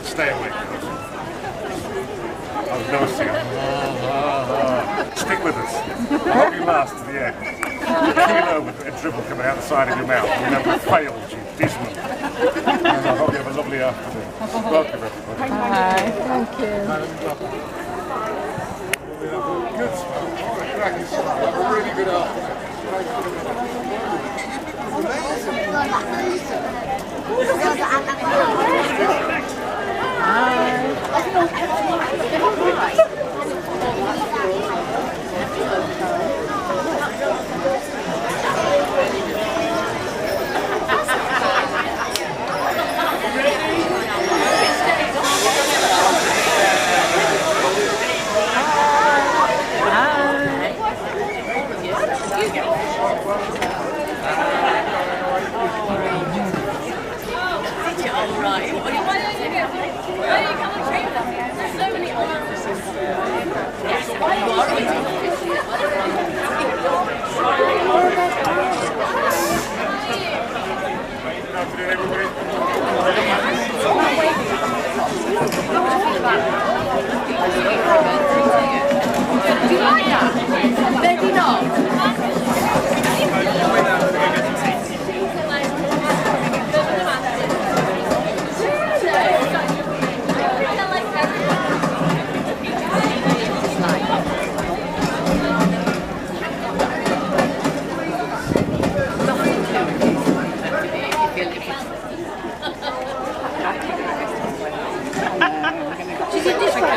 stay awake. Oh, no singer. Stick with us. I hope you last to the end. A kilo with a dribble coming out the side of your mouth. You never failed, you dismal. And I hope you have a lovely afternoon. Welcome, everybody. Hi, thank you. Good smell. Cracking smell. Have a really good afternoon. Do you like that? Maybe not. She's in this one.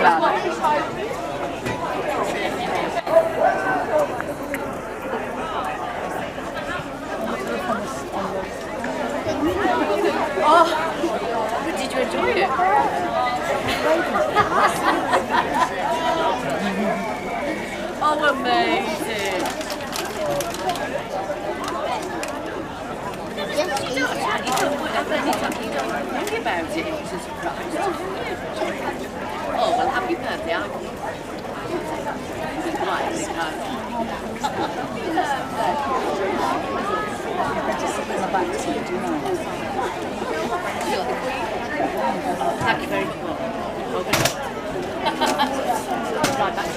Oh, did you enjoy it? Oh, amazing. You don't think about it, it's a surprise. Oh, well, happy birthday, I'll Thank you very much. Right back to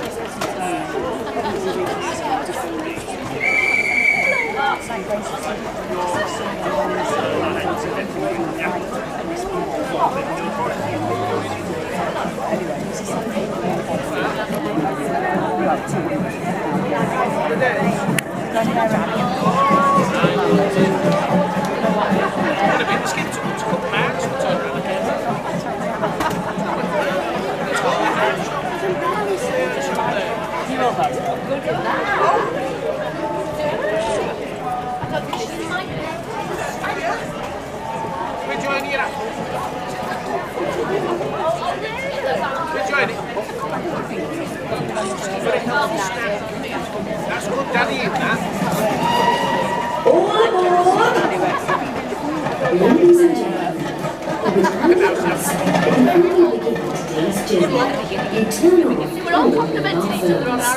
That's good, Daddy, isn't that? Ladies and gentlemen, with confidence, at the very beginning of today's journey, you turn off all your mobile phones,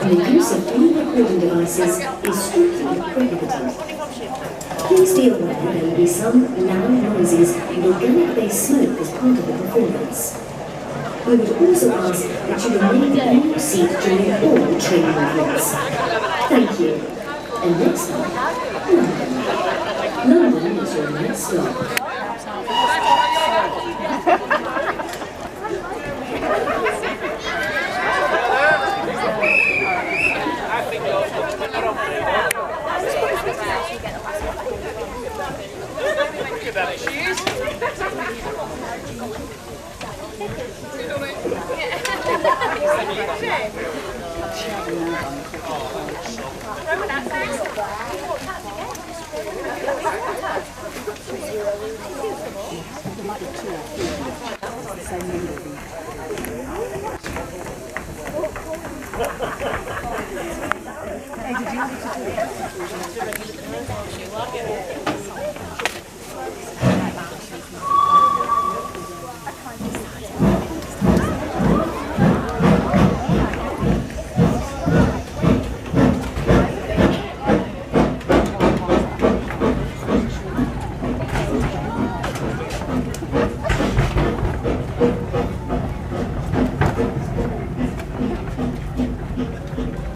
and the use of any recording devices is strictly prohibited. Please be aware there will be some loud noises and organic-based smoke as part of the performance. We would also ask that you remain in your seat during all training movements. Thank you. And next time, London is your next stop. Look at that, she is.